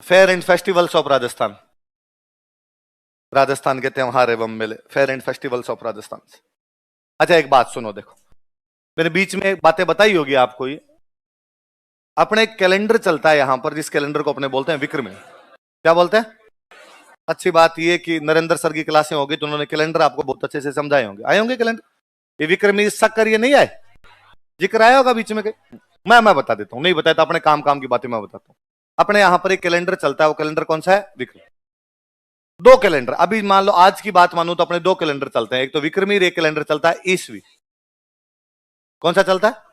Fair and festivals of Rajasthan, Rajasthan के त्योहार एवं मेले, fair and festivals of Rajasthan. अच्छा एक बात सुनो, देखो मैंने बीच में बातें बताई होगी आपको, ये अपने कैलेंडर चलता है यहां पर, जिस कैलेंडर को अपने बोलते हैं विक्रमी। क्या बोलते हैं? अच्छी बात यह कि नरेंद्र सर की क्लासें होगी तो उन्होंने कैलेंडर आपको बहुत अच्छे से समझाए होंगे, आए होंगे कैलेंडर। ये विक्रमी शक्कर ये नहीं आए, जिक्र आया होगा बीच में कहीं। मैं बता देता हूं, नहीं बताया तो अपने काम काम की बातें मैं बताता हूं। अपने यहां पर एक कैलेंडर चलता है, वो कैलेंडर कौन सा है? विक्रमी। दो कैलेंडर, अभी मान लो आज की बात मानू तो अपने दो कैलेंडर चलते हैं, एक तो विक्रमी, एक कैलेंडर चलता है ईसवी। कौन सा चलता है?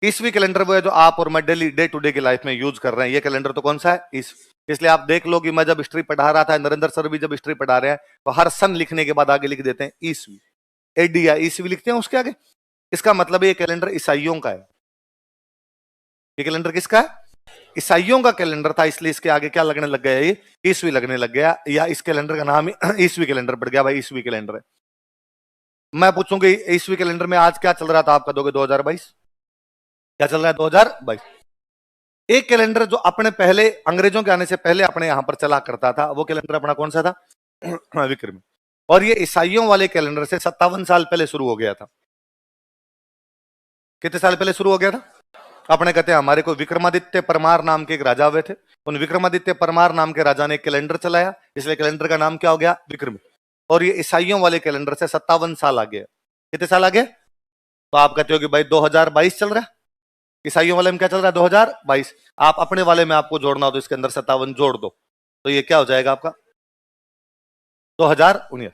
ईसवी कैलेंडर। वो है जो आप और मैं डेली डे टू डे की लाइफ में यूज कर रहे हैं। ये कैलेंडर तो कौन सा है? ईसवी। इसलिए आप देख लो कि मैं जब हिस्ट्री पढ़ा रहा था, नरेंद्र सर भी जब हिस्ट्री पढ़ा रहे हैं, तो हर सन लिखने के बाद आगे लिख देते हैं ईसवी, एडी या ईसवी लिखते हैं उसके आगे। इसका मतलब ये कैलेंडर ईसाइयों का है। ये कैलेंडर किसका है? ईसाइयों का कैलेंडर था, इसलिए इसके आगे क्या लगने लग गया? ये ईसवी लगने लग गया, या इस कैलेंडर का नाम ही ईसवी कैलेंडर पड़ गया। भाई ईसवी कैलेंडर है। मैं पूछूंगी ईसवी कैलेंडर में आज क्या चल रहा था, आपका दोगे 2022। क्या चल रहा है? 2022। एक कैलेंडर जो अपने पहले अंग्रेजों के आने से पहले अपने यहां पर चला करता था, वो कैलेंडर अपना कौन सा था? विक्रमी। और ये ईसाइयों वाले कैलेंडर से 57 साल पहले शुरू हो गया था। कितने साल पहले शुरू हो गया था? अपने कहते हैं हमारे को विक्रमादित्य परमार नाम के एक राजा हुए थे, उन विक्रमादित्य परमार नाम के राजा ने एक कैलेंडर चलाया, इसलिए कैलेंडर का नाम क्या हो गया? विक्रमी। और ये ईसाइयों वाले कैलेंडर से 57 साल आगे। कितने साल आगे? तो आप कहते हो कि भाई 2022 चल रहा है, ईसाइयों वाले में क्या चल रहा है? 2022। आप अपने वाले में आपको जोड़ना हो तो इसके अंदर 57 जोड़ दो, तो ये क्या हो जाएगा आपका? 2019।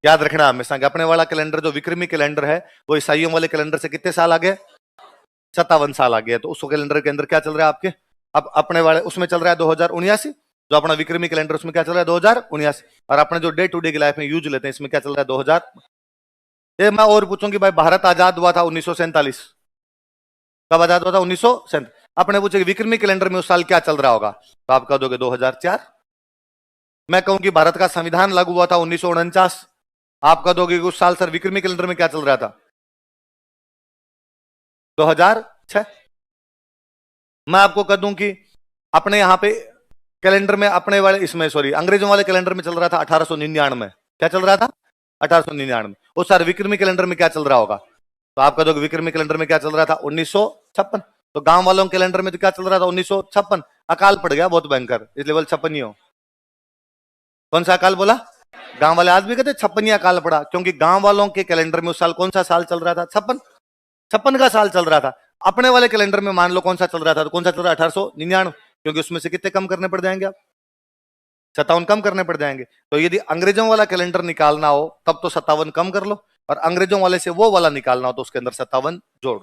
याद रखना हमेशा कि अपने वाला कैलेंडर जो विक्रमी कैलेंडर है, वो ईसाइयों वाले कैलेंडर से कितने साल आगे? 57 साल आगे है। तो उस कैलेंडर के अंदर क्या चल रहा है आपके? अब अपने वाले उसमें चल रहा है 2079, जो अपना विक्रमी कैलेंडर उसमें क्या चल रहा है? 2079। और अपने जो डे टू डे की लाइफ में यूज लेते हैं, इसमें क्या चल रहा है? 2000। ये मैं और पूछूंगी भाई, भारत आजाद हुआ था 1947, कब आजाद हुआ था? 1947। अपने पूछे विक्रमी कैलेंडर में उस साल क्या चल रहा होगा, तो आप कह दोगे 2004। मैं कहूं कि भारत का संविधान लागू हुआ था 1949, आप कह दोगे उस साल सर विक्रमी कैलेंडर में क्या चल रहा था? 2006। मैं आपको कह दूं कि अपने यहां पे कैलेंडर में अपने वाले इसमें सॉरी अंग्रेजों वाले कैलेंडर में चल रहा था 1899। क्या चल रहा था? 1899। उस साल विक्रमी कैलेंडर में क्या चल रहा होगा, तो आप कह दोगे विक्रमी कैलेंडर में क्या चल रहा था? 1956। तो गांव वालों के कैलेंडर में तो क्या चल रहा था? 1956। अकाल पड़ गया बहुत भयंकर, इसलिए बोल 56 ही हो। कौन सा अकाल बोला? गांव वाले आज भी कहते 56 अकाल पड़ा, क्योंकि गांव वालों के कैलेंडर में उस साल कौन सा साल चल रहा था? 56। 56 का साल चल रहा था। अपने वाले कैलेंडर में मान लो कौन सा चल रहा था, तो कौन सा चल रहा है? 1899, क्योंकि उसमें से कितने कम करने पड़ जाएंगे आप? 57 कम करने पड़ जाएंगे। तो यदि अंग्रेजों वाला कैलेंडर निकालना हो तब तो 57 कम कर लो, और अंग्रेजों वाले से वो वाला निकालना हो तो उसके अंदर 57 जोड़।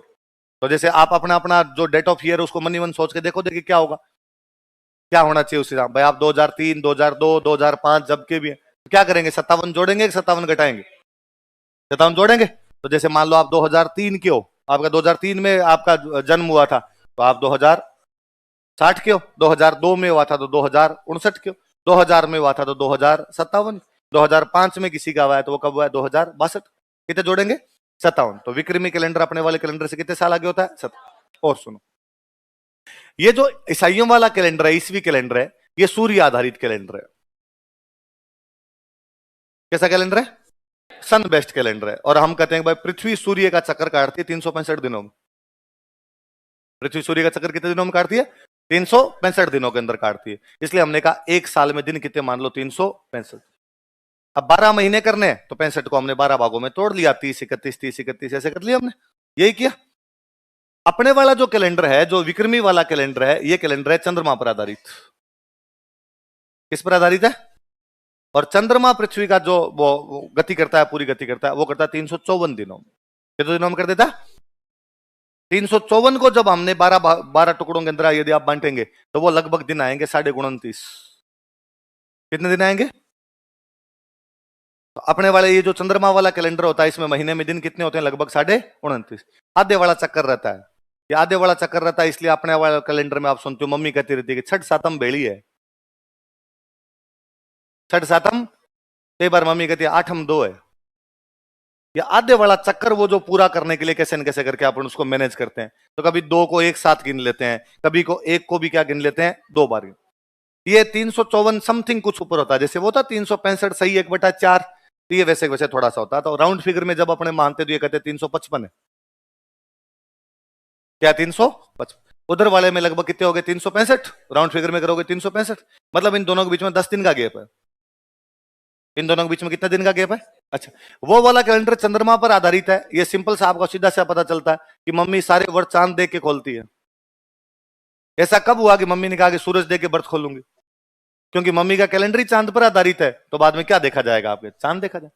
तो जैसे आप अपना अपना जो डेट ऑफ ईयर उसको मनी मन सोच के देखो, देखिए क्या होगा, क्या होना चाहिए उस हिसाब। भाई आप 2003, 2002, 2005 जब के भी तो क्या करेंगे? 57 जोड़ेंगे कि 57 घटाएंगे? 57 जोड़ेंगे। तो जैसे मान लो आप 2003 के हो, आपका 2003 में आपका जन्म हुआ था, तो आप 2060 के हो। 2002 में हुआ था तो 2059 के हो। 2000 में हुआ था तो 2057। 2005 में किसी का हुआ है तो वो कब हुआ है? 2062। कितने जोड़ेंगे? 57। तो विक्रमी कैलेंडर अपने वाले कैलेंडर से कितने साल आगे होता है? 57। और सुनो, ये जो ईसाइयों वाला कैलेंडर है, ईसवी कैलेंडर है, ये सूर्य आधारित कैलेंडर है। कैसा कैलेंडर है? सन बेस्ड कैलेंडर है। और हम कहते हैं भाई पृथ्वी सूर्य का चक्कर काटती है 365 दिनों में। पृथ्वी सूर्य का चक्कर कितने दिनों में काटती है? 365 दिनों के अंदर काटती है। इसलिए हमने कहा एक साल में दिन कितने मान लो? 365। अब 12 महीने करने हैं तो 65 को हमने 12 भागों में तोड़ लिया, 30, 31, 30, 31 ऐसे कर लिया हमने। यही किया। अपने वाला जो कैलेंडर है, जो विक्रमी वाला कैलेंडर है, ये कैलेंडर है चंद्रमा पर आधारित। किस पर आधारित है? और चंद्रमा पृथ्वी का जो वो गति करता है, पूरी गति करता है, वो करता है 354 दिनों में। कितने दिनों में कर देता है? 354 को जब हमने 12 टुकड़ों के अंदर यदि आप बांटेंगे तो वो लगभग दिन आएंगे 29.5। कितने दिन आएंगे? तो अपने वाले ये जो चंद्रमा वाला कैलेंडर होता है, इसमें महीने में दिन कितने होते हैं? लगभग 29.5। आधे वाला चक्कर रहता है। ये आधे वाला चक्कर रहता है, इसलिए अपने वाले कैलेंडर में आप सुनते हो मम्मी कहती रहती है कि छठ सातम बेड़ी है। छठ सातम, कई बार मम्मी कहती है आठम दो है। या आधे वाला चक्कर वो जो पूरा करने के लिए कैसे न कैसे करके अपन उसको मैनेज करते हैं। तो कभी दो को एक साथ गिन लेते हैं, कभी को एक को भी क्या गिन लेते हैं? 2 बार। ये 354 समथिंग कुछ ऊपर होता है, जैसे वो था 365 सही 1/4, तो ये वैसे वैसे थोड़ा सा होता है। तो राउंड फिगर में जब अपने मानते तो ये कहते 355 है, क्या 355? उधर वाले में लगभग कितने हो गए 365, राउंड फिगर में करोगे 365, मतलब इन दोनों के बीच में 10 दिन का गैप है। इन दोनों के बीच में कितना दिन का गैप है? अच्छा, वो वाला कैलेंडर चंद्रमा पर आधारित है। ये सिंपल सा आपको सीधा सा पता चलता है कि मम्मी सारे वर्ष चांद देख के खोलती है। ऐसा कब हुआ कि मम्मी ने कहा कि सूरज देख के व्रत खोलूंगी? क्योंकि मम्मी का कैलेंडर ही चांद पर आधारित है, तो बाद में क्या देखा जाएगा आपके? चांद देखा जाए।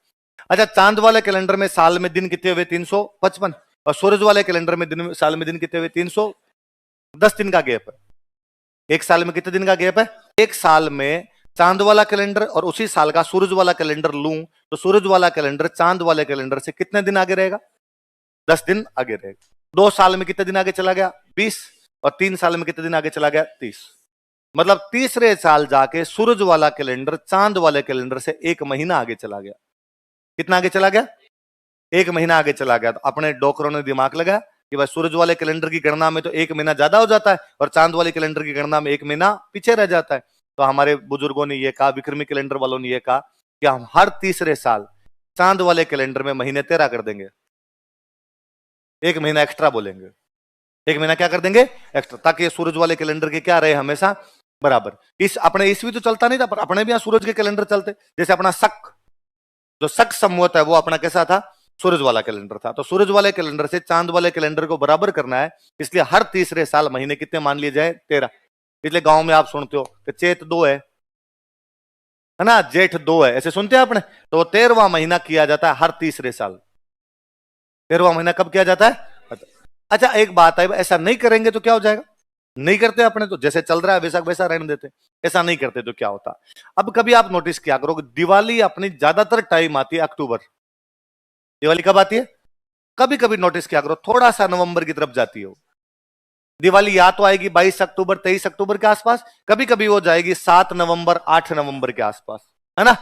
अच्छा, चांद वाले कैलेंडर में साल में दिन कितने हुए? 355, और सूरज वाले कैलेंडर में दिन, साल में दिन कितने हुए? 310 दिन का गैप है। एक साल में कितने दिन का गैप है? एक साल में चांद वाला कैलेंडर और उसी साल का सूरज वाला कैलेंडर लूं तो सूरज वाला कैलेंडर चांद वाले कैलेंडर से कितने दिन आगे रहेगा? 10 दिन आगे रहेगा। 2 साल में कितने दिन आगे चला गया? 20, और 3 साल में कितने दिन आगे चला गया? 30। मतलब तीसरे साल जाके सूरज वाला कैलेंडर चांद वाले कैलेंडर से 1 महीना आगे चला गया। कितना आगे चला गया? 1 महीना आगे चला गया। तो अपने डॉक्टरों ने दिमाग लगाया कि भाई सूरज वाले कैलेंडर की गणना में तो 1 महीना ज्यादा हो जाता है और चांद वाले कैलेंडर की गणना में 1 महीना पीछे रह जाता है। तो हमारे बुजुर्गों ने यह कहा, विक्रमी कैलेंडर वालों ने यह कहा कि हम हर तीसरे साल चांद वाले कैलेंडर में महीने 13 कर देंगे, 1 महीना एक्स्ट्रा बोलेंगे। 1 महीना क्या कर देंगे? एक्स्ट्रा, ताकि सूरज वाले कैलेंडर के क्या रहे? हमेशा बराबर। इस अपने ईस्वी तो चलता नहीं था, पर अपने भी यहाँ सूरज के कैलेंडर चलते। जैसे अपना शक, जो शक संवत है वो अपना कैसा था? सूरज वाला कैलेंडर था। तो सूरज वाले कैलेंडर से चांद वाले कैलेंडर को बराबर करना है, इसलिए हर तीसरे साल महीने कितने मान लिए जाए? 13। इसलिए गांव में आप सुनते हो कि चैत 2 है ना, जेठ 2 है, ऐसे सुनते हैं आपने। तो 13वां महीना किया जाता है हर तीसरे साल। 13वां महीना कब किया जाता है? अच्छा, एक बात है, ऐसा नहीं करेंगे तो क्या हो जाएगा? नहीं करते अपने तो जैसे चल रहा है वैसा वैसा रहने देते। ऐसा नहीं करते तो क्या होता? अब कभी आप नोटिस किया करो कि दिवाली अपनी ज्यादातर टाइम आती है अक्टूबर। दिवाली कब आती है? कभी कभी नोटिस किया करो थोड़ा सा नवंबर की तरफ जाती हो दिवाली। या तो आएगी 22 अक्टूबर 23 अक्टूबर के आसपास, कभी कभी वो जाएगी 7 नवंबर 8 नवंबर के आसपास, है ना।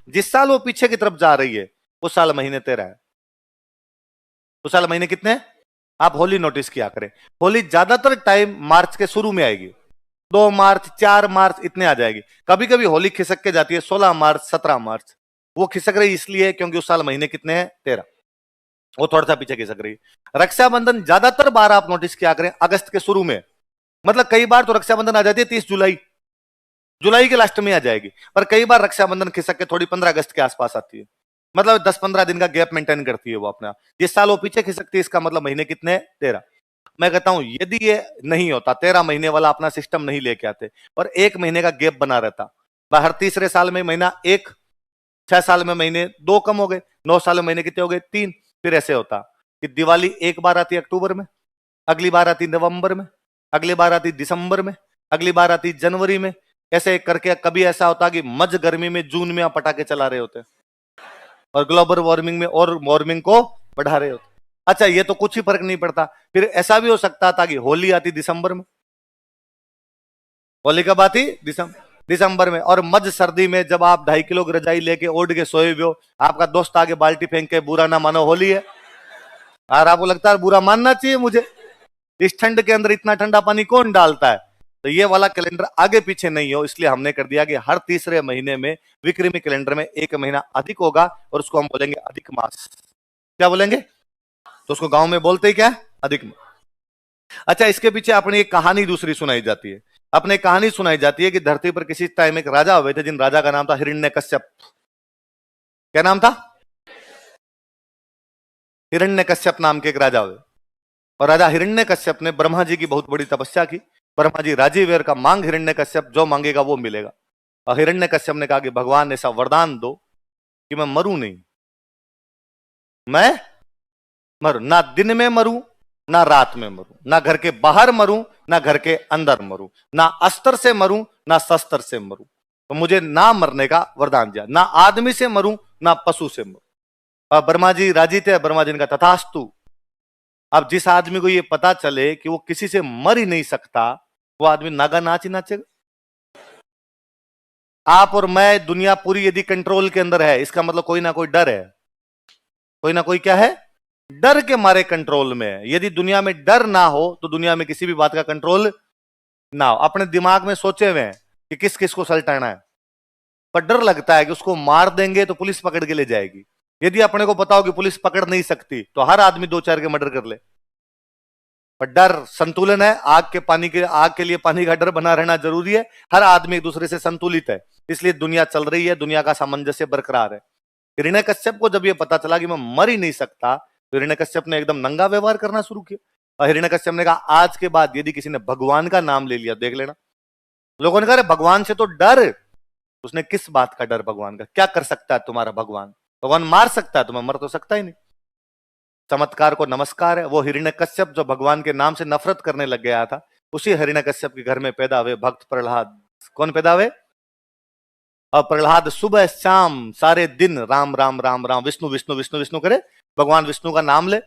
जिस साल वो पीछे की तरफ जा रही है उस साल महीने 13 है। उस साल महीने कितने हैं? आप होली नोटिस किया करें, होली ज्यादातर टाइम मार्च के शुरू में आएगी, 2 मार्च 4 मार्च इतने आ जाएगी। कभी कभी होली खिसक के जाती है 16 मार्च 17 मार्च। वो खिसक रही इसलिए क्योंकि उस साल महीने कितने हैं? 13। वो थोड़ा सा पीछे खिसक रही। रक्षाबंधन ज्यादातर बार आप नोटिस किया करें अगस्त के शुरू में, मतलब कई बार तो रक्षाबंधन आ जाती है 30 जुलाई, जुलाई के लास्ट में आ जाएगी, पर कई बार रक्षाबंधन खिसक के थोड़ी 15 अगस्त के आसपास आती है। मतलब 10-15 दिन का गैप मेंटेन करती है वो अपना। जिस साल वो पीछे खिसकती है इसका मतलब महीने कितने? 13। मैं कहता हूं यदि ये नहीं होता, 13 महीने वाला अपना सिस्टम नहीं लेके आते और 1 महीने का गैप बना रहता, हर तीसरे साल में महीना 1, 6 साल में महीने 2 कम हो गए, 9 साल में महीने कितने हो गए? 3। फिर ऐसे होता कि दिवाली एक बार आती है अक्टूबर में, अगली बार आती नवंबर में, अगली बार आती दिसंबर में, अगली बार आती जनवरी में, ऐसे करके कभी ऐसा होता कि मज गर्मी में जून में आप पटाखे चला रहे होते और ग्लोबल वार्मिंग में और वार्मिंग को बढ़ा रहे होते। अच्छा, ये तो कुछ ही फर्क नहीं पड़ता। फिर ऐसा भी हो सकता था कि होली आती दिसंबर में, होली कब आती? दिसंबर में, और मज सर्दी में जब आप 2.5 किलो की रजाई लेके ओढ़ के सोए हुए हो, आपका दोस्त आगे बाल्टी फेंक के बुरा ना मानो होली है, और आपको लगता है बुरा मानना चाहिए मुझे, इस ठंड के अंदर इतना ठंडा पानी कौन डालता है। तो ये वाला कैलेंडर आगे पीछे नहीं हो, इसलिए हमने कर दिया कि हर तीसरे महीने में विक्रमी कैलेंडर में 1 महीना अधिक होगा और उसको हम बोलेंगे अधिक मास। क्या बोलेंगे? तो उसको गांव में बोलते ही क्या है? अधिक मास। अच्छा, इसके पीछे अपनी एक कहानी दूसरी सुनाई जाती है। अपने कहानी सुनाई जाती है कि धरती पर किसी टाइम एक राजा हुए थे, जिन राजा का नाम था हिरण्यकश्यप। क्या नाम था? हिरण्यकश्यप नाम के एक राजा हुए, और राजा हिरण्यकश्यप ने ब्रह्मा जी की बहुत बड़ी तपस्या की। ब्रह्मा जी राजी वेर का मांग हिरण्यकश्यप जो मांगेगा वो मिलेगा। और हिरण्यकश्यप ने कहा कि भगवान ऐसा वरदान दो कि मैं मरूं नहीं, मैं मरूं ना, दिन में मरूं ना रात में मरूं, ना घर के बाहर मरूं ना घर के अंदर मरूं, ना अस्त्र से मरूं ना शस्त्र से मरूं। तो मुझे ना मरने का वरदान दिया, ना आदमी से मरूं ना पशु से मरूं। और ब्रह्मा जी राजी थे। ब्रह्मा जी ने कहा तथास्तु। अब जिस आदमी को ये पता चले कि वो किसी से मर ही नहीं सकता, वो आदमी नागा नाच ही नाचेगा। आप और मैं, दुनिया पूरी यदि कंट्रोल के अंदर है, इसका मतलब कोई ना कोई डर है, कोई ना कोई क्या है? डर के मारे कंट्रोल में है। यदि दुनिया में डर ना हो तो दुनिया में किसी भी बात का कंट्रोल ना हो। अपने दिमाग में सोचे हुए हैं कि किस किस को सलटाना है, पर डर लगता है कि उसको मार देंगे तो पुलिस पकड़ के ले जाएगी। यदि अपने को पता हो कि पुलिस पकड़ नहीं सकती तो हर आदमी 2-4 के मर्डर कर ले। पर डर संतुलन है, आग के लिए पानी का डर बना रहना जरूरी है। हर आदमी एक दूसरे से संतुलित है, इसलिए दुनिया चल रही है, दुनिया का सामंजस्य बरकरार है। हिरण्यकश्यप को जब यह पता चला कि मैं मर ही नहीं सकता, तो हिरण्यकश्यप ने एकदम नंगा व्यवहार करना शुरू किया। और हिरण्यकश्यप ने कहा, आज के बाद यदि किसी ने भगवान का नाम ले लिया देख लेना। लोगों ने कहा, भगवान से तो डर। उसने किस बात का डर भगवान का? क्या कर सकता है तुम्हारा भगवान? भगवान मार सकता है तुम्हें, मर तो सकता ही नहीं। चमत्कार को नमस्कार है। वो हिरण्यकश्यप जो भगवान के नाम से नफरत करने लग गया था, उसी हिरण्यकश्यप के घर में पैदा हुए भक्त प्रहलाद। कौन पैदा हुए? और प्रहलाद सुबह शाम सारे दिन राम राम राम राम, विष्णु विष्णु विष्णु विष्णु करे, भगवान विष्णु का नाम ले।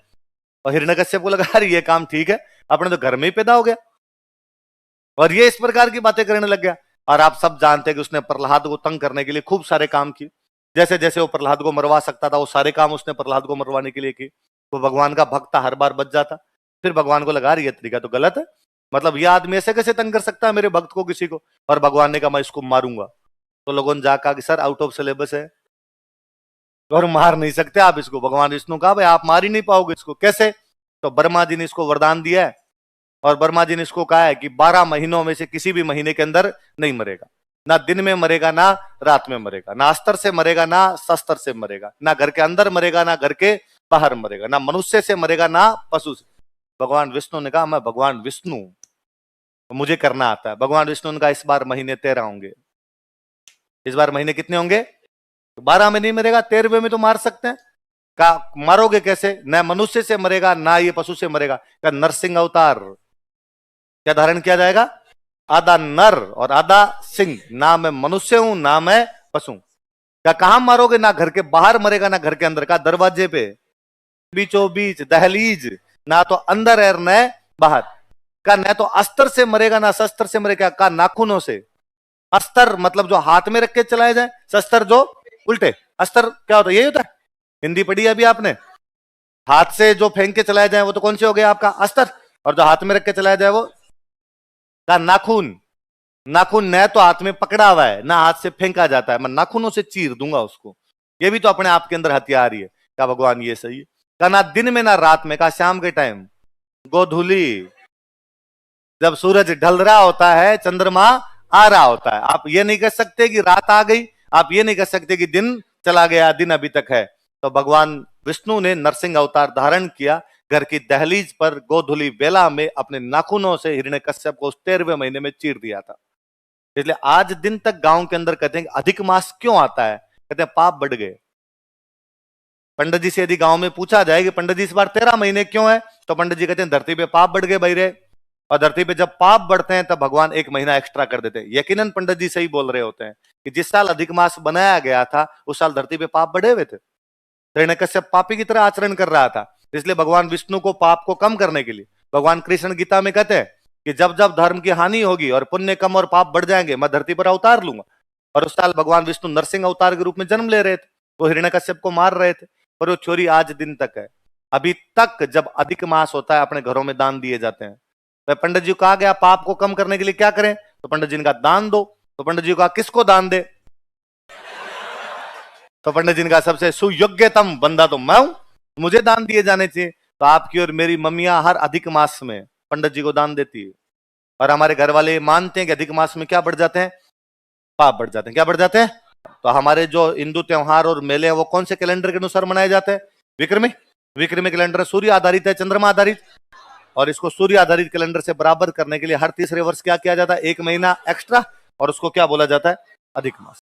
और हिरण्यकश्यप को लगा अरे ये काम ठीक है, अपने तो घर में ही पैदा हो गया, और ये इस प्रकार की बातें करने लग गया। और आप सब जानते हैं कि उसने प्रहलाद को तंग करने के लिए खूब सारे काम किए। जैसे जैसे वो प्रहलाद को मरवा सकता था, वो सारे काम उसने प्रहलाद को मरवाने के लिए किए। वो भगवान का भक्त हर बार बच जाता। फिर भगवान को लगा ये तरीका तो गलत है, मतलब ये आदमी ऐसे कैसे तंग कर सकता है मेरे भक्त को, किसी को। और भगवान ने कहा मैं इसको मारूंगा। तो लोगों ने जाकर कि सर आउट ऑफ सिलेबस है और मार नहीं सकते आप इसको। भगवान विष्णु कहा भाई आप मार ही नहीं पाओगे इसको, कैसे? तो ब्रह्मा जी ने इसको वरदान दिया है, और ब्रह्मा जी ने इसको कहा है कि 12 महीनों में से किसी भी महीने के अंदर नहीं मरेगा। ना दिन में मरेगा, ना रात में मरेगा, ना अस्त्र से मरेगा, ना शस्त्र से मरेगा, ना घर के अंदर मरेगा, ना घर के बाहर मरेगा, ना मनुष्य से मरेगा, ना पशु से। भगवान विष्णु ने कहा मैं भगवान विष्णु, मुझे करना आता है। भगवान विष्णु ने कहा इस बार महीने 13 होंगे। इस बार महीने कितने होंगे? 12 में नहीं मरेगा, 13वें में तो मार सकते हैं। का मारोगे कैसे? न मनुष्य से मरेगा, ना ये पशु से मरेगा। क्या नरसिंह अवतार क्या धारण किया जाएगा? आधा नर और आधा सिंह। ना मैं मनुष्य हूं, ना मैं पशु। क्या कहां मारोगे? ना घर के बाहर मरेगा, ना घर के अंदर। का दरवाजे पे, बीचों बीच, दहलीज, ना तो अंदर है न बाहर। का न तो अस्त्र से मरेगा, ना शस्त्र से मरेगा। का नाखूनों से। अस्त्र मतलब जो हाथ में रख के चलाए जाए, शस्त्र जो उल्टे। अस्त्र क्या होता है? यही होता है, हिंदी पढ़ी है अभी आपने। हाथ से जो फेंक के चलाया जाए वो तो कौन से हो गया आपका? अस्त्र। और जो हाथ में रख के चलाया जाए वो का नाखून। नाखून न तो हाथ में पकड़ा हुआ है, ना हाथ से फेंका जाता है, मैं नाखूनों से चीर दूंगा उसको। ये भी तो अपने आप के अंदर हथियार ही है। क्या भगवान ये सही है? का ना दिन में ना रात में। का शाम के टाइम, गोधूली, जब सूरज ढल रहा होता है, चंद्रमा आ रहा होता है। आप ये नहीं कह सकते कि रात आ गई, आप ये नहीं कह सकते कि दिन चला गया, दिन अभी तक है। तो भगवान विष्णु ने नरसिंह अवतार धारण किया, घर की दहलीज पर गोधुली बेला में अपने नाखूनों से हिरण्यकश्यप को 13वें महीने में चीर दिया था। इसलिए आज दिन तक गांव के अंदर कहते हैं अधिक मास क्यों आता है? कहते हैं पाप बढ़ गए। पंडित जी से यदि गांव में पूछा जाए कि पंडित जी इस बार 13 महीने क्यों है, तो पंडित जी कहते हैं धरती पे पाप बढ़ गए भाई रे। और धरती पे जब पाप बढ़ते हैं तब भगवान 1 महीना एक्स्ट्रा कर देते हैं। यकीनन पंडित जी सही बोल रहे होते हैं कि जिस साल अधिक मास बनाया गया था उस साल धरती पे पाप बढ़े हुए थे। हिरण्यकश्यप पापी की तरह आचरण कर रहा था, इसलिए भगवान विष्णु को पाप को कम करने के लिए भगवान कृष्ण गीता में कहते हैं कि जब जब धर्म की हानि होगी और पुण्य कम और पाप बढ़ जाएंगे, मैं धरती पर अवतार लूंगा। और उस साल भगवान विष्णु नरसिंह अवतार के रूप में जन्म ले रहे थे, वो हिरण्यकश्यप को मार रहे थे। पर वो चोरी आज दिन तक है। अभी तक जब अधिक मास होता है अपने घरों में दान दिए जाते हैं। तो पंडित जी को कहा गया पाप को कम करने के लिए क्या करें, तो पंडित जी ने कहा दान दो। तो पंडित जी को कहा किसको दान दे, तो पंडित जी ने कहा सबसे सुयोग्यतम बंदा तो मैं हूं, मुझे दान दिए जाने चाहिए। तो आपकी और मेरी मम्मियां हर अधिक मास में पंडित जी को दान देती है। और हमारे घर वाले मानते हैं कि अधिक मास में क्या बढ़ जाते हैं? पाप बढ़ जाते हैं। क्या बढ़ जाते हैं? तो हमारे जो हिंदू त्योहार और मेले हैं वो कौन से कैलेंडर के अनुसार मनाए जाते हैं? विक्रमी। विक्रमी कैलेंडर सूर्य आधारित है, चंद्रमा आधारित। और इसको सूर्य आधारित कैलेंडर से बराबर करने के लिए हर तीसरे वर्ष क्या किया जाता है? 1 महीना एक्स्ट्रा, और उसको क्या बोला जाता है? अधिक मास।